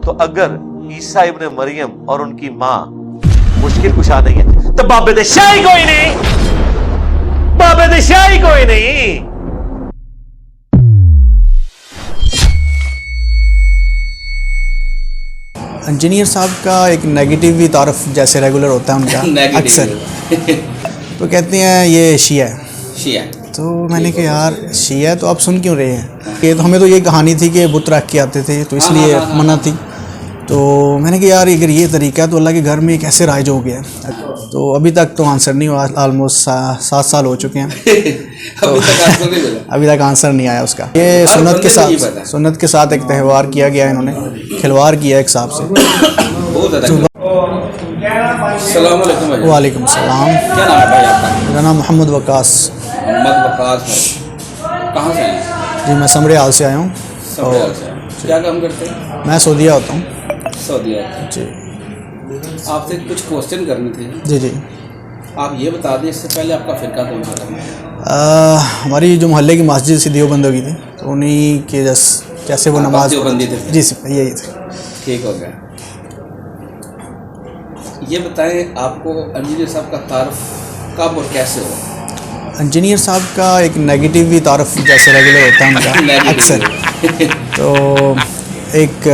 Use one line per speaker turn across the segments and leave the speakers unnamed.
تو اگر عیسیٰ ابن مریم اور ان کی ماں مشکل کشا نہیں ہے تو باب شاہی کوئی نہیں، باب شاہی کوئی نہیں۔
انجینئر صاحب کا ایک نیگیٹو بھی تعارف جیسے ریگولر ہوتا ہے ان کا اکثر، تو کہتے ہیں یہ شیعہ ہے۔ تو میں نے کہا یار شیعہ تو آپ سن کیوں رہے ہیں؟ کہ تو ہمیں تو یہ کہانی تھی کہ بت رکھ کے آتے تھے تو اس لیے منع تھی۔ تو میں نے کہا یار اگر یہ طریقہ ہے تو اللہ کے گھر میں کیسے رائج ہو گیا؟ تو ابھی تک تو آنسر نہیں ہوا، آلموسٹ 7 سال ہو چکے ہیں، ابھی تک آنسر نہیں آیا اس کا۔ یہ سنت کے ساتھ ایک تہوار کیا گیا، انہوں نے کھلواڑ کیا ایک صاحب سے۔
السلام علیکم بھائی۔
وعلیکم السلام۔
کیا نام ہے بھائی آپ کا؟
میرا نام محمد وقاص۔
محمد وقاص بھائی، کہاں سے ہیں؟
جی میں سمرے حال سے آیا ہوں۔
سمریال سے۔ کیا کام کرتے ہیں؟
میں سعودیہ ہوتا ہوں۔
سعودیہ۔
جی
آپ سے کچھ کوسچن کرنے تھے۔
جی جی
آپ یہ بتا دیں اس سے پہلے آپ کا فرقہ کون سا تھا؟
ہماری جو محلے کی مسجد سی دیوبندوں کی تھی، تو انہیں کے جیسے وہ نماز
دیوبندی تھے؟
جی یہی تھی۔
ٹھیک ہو گیا۔ یہ بتائیں آپ کو انجینئر صاحب کا تعارف کب اور کیسے ہوا؟
انجینئر صاحب کا ایک نیگیٹو بھی تعارف جیسے ریگولر ہوتا ہے ان کا اکثر، تو ایک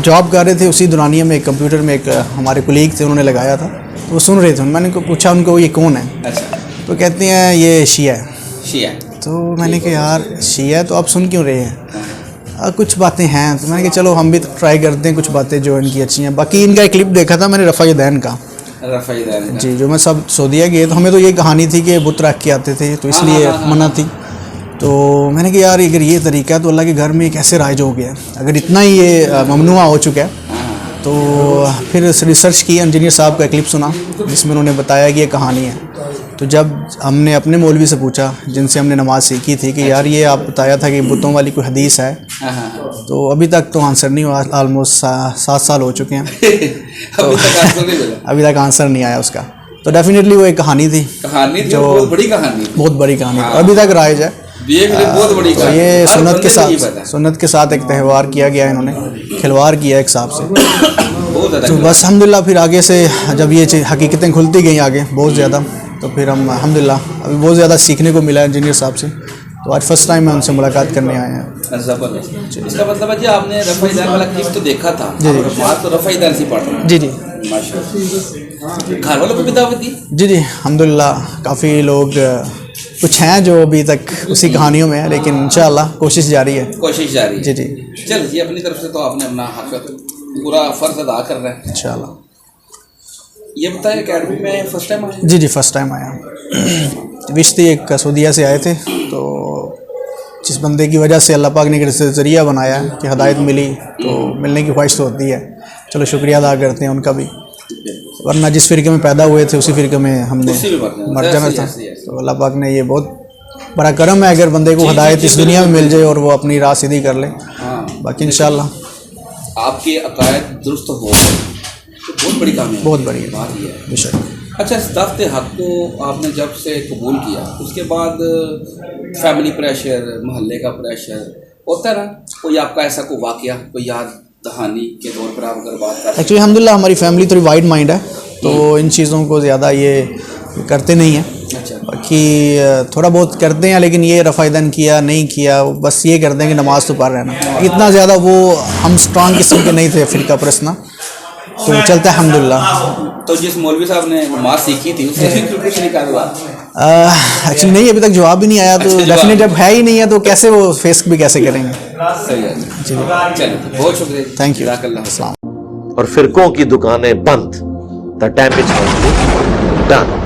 جاب کر رہے تھے، اسی دورانیہ میں ایک کمپیوٹر میں ایک ہمارے کولیگ تھے، انہوں نے لگایا تھا، تو وہ سن رہے تھے۔ میں نے پوچھا ان کو یہ کون ہے؟
اچھا۔
تو کہتے ہیں یہ شیعہ ہے۔
شیعہ۔
تو میں نے کہا یار شیعہ تو آپ سن کیوں رہے ہیں؟ کچھ باتیں ہیں، تو میں نے کہا چلو ہم بھی ٹرائی کرتے ہیں کچھ باتیں جو ان کی اچھی ہیں۔ باقی ان کا ایک کلپ دیکھا تھا میں نے رفع دین کا، جی جو میں سب سعودیہ گئے تو ہمیں تو یہ کہانی تھی کہ بت رکھ کے آتے تھے تو اس لیے منع تھی۔ تو میں نے کہا یار اگر یہ طریقہ ہے تو اللہ کے گھر میں کیسے رائج ہو گیا؟ اگر اتنا ہی یہ ممنوع ہو چکا ہے، تو پھر ریسرچ کی، انجینئر صاحب کا کلپ سنا جس میں انہوں نے بتایا کہ یہ کہانی ہے۔ تو جب ہم نے اپنے مولوی سے پوچھا جن سے ہم نے نماز سیکھی تھی کہ یار یہ آپ بتایا تھا کہ بتوں والی کوئی حدیث ہے، تو ابھی تک تو آنسر نہیں ہوا، آلموسٹ 7 سال ہو چکے ہیں، ابھی تک آنسر نہیں آیا اس کا۔ تو ڈیفینیٹلی وہ ایک کہانی تھی جو بہت بڑی کہانی ابھی تک رائج ہے۔ تو یہ سنت کے ساتھ ایک تہوار کیا گیا، انہوں نے کھلواڑ کیا ایک صاحب سے۔ تو بس الحمدللہ پھر آگے سے جب یہ حقیقتیں کھلتی گئیں آگے بہت زیادہ، تو پھر ہم الحمدللہ ابھی بہت زیادہ سیکھنے کو ملا انجینئر صاحب سے۔ تو آج فرسٹ ٹائم میں ان سے ملاقات کرنے آئے ہیں۔
اس کا مطلب ہے جی آپ نے رفع دین والا کلپ تو دیکھا تھا، بات تو رفع دین سے پڑھ رہے ہیں؟
جی جی
ماشاءاللہ۔ گھر والوں کو بھی دعوت دی؟
جی جی الحمدللہ کافی لوگ کچھ ہیں جو ابھی تک اسی کہانیوں میں ہیں، لیکن انشاءاللہ کوشش جاری ہے۔
کوشش جاری ہے۔
جی جی
چل جی اپنی طرف سے تو آپ نے اپنا حق پورا فرض ادا کر رہے ہیں
انشاءاللہ۔
یہ بتائیں اکیڈمی میں فرسٹ ٹائم آئے؟
جی جی فرسٹ ٹائم آیا۔ وش تھی ایک سعودیہ سے آئے تھے، تو جس بندے کی وجہ سے اللہ پاک نے ایک ذریعہ بنایا کہ ہدایت ملی، تو ملنے کی خواہش تو ہوتی ہے، چلو شکریہ ادا کرتے ہیں ان کا بھی، ورنہ جس فرقے میں پیدا ہوئے تھے اسی فرقے میں ہم نے مر جانا تھا۔ تو اللہ پاک نے یہ بہت بڑا کرم ہے اگر بندے کو ہدایت اس دنیا میں مل جائے اور وہ اپنی راہ سیدھی کر لے۔ باقی انشاءاللہ
آپ کے عقائد درست ہو تو بہت بڑی کامیابی،
بہت بڑی
بات یہ ہے۔
بے شک۔
اچھا، اس دعوت حق کو آپ نے جب سے قبول کیا اس کے بعد فیملی پریشر، محلے کا پریشر ہوتا ہے نا، کوئی آپ کا ایسا کوئی واقعہ، کوئی یاد دہانی کے طور پر آپ اگر بات کریں؟
ایکچولی الحمدللہ ہماری فیملی تھوڑی وائڈ مائنڈ ہے، تو ان چیزوں کو زیادہ یہ کرتے نہیں ہیں۔ باقی تھوڑا بہت کرتے ہیں، لیکن یہ رفع دین کیا نہیں کیا، بس یہ کرتے ہیں کہ نماز تو پڑھ رہے نا، اتنا زیادہ وہ ہم اسٹرانگ قسم کے نہیں تھے فرقہ پرستنا، تو چلتا ہے الحمدللہ۔
تو جس مولوی صاحب نے نماز سیکھی تھی اس سے کچھ نہیں کہا؟
ایکچولی نہیں، ابھی تک جواب بھی نہیں آیا، تو ڈیفینیٹ جب ہے ہی نہیں ہے تو کیسے وہ فیس بھی کیسے کریں گے۔
صحیح ہے جی، چلو بہت شکریہ،
تھینک یو،
السلام۔
اور فرقوں کی دکانیں بند، the damage has been done۔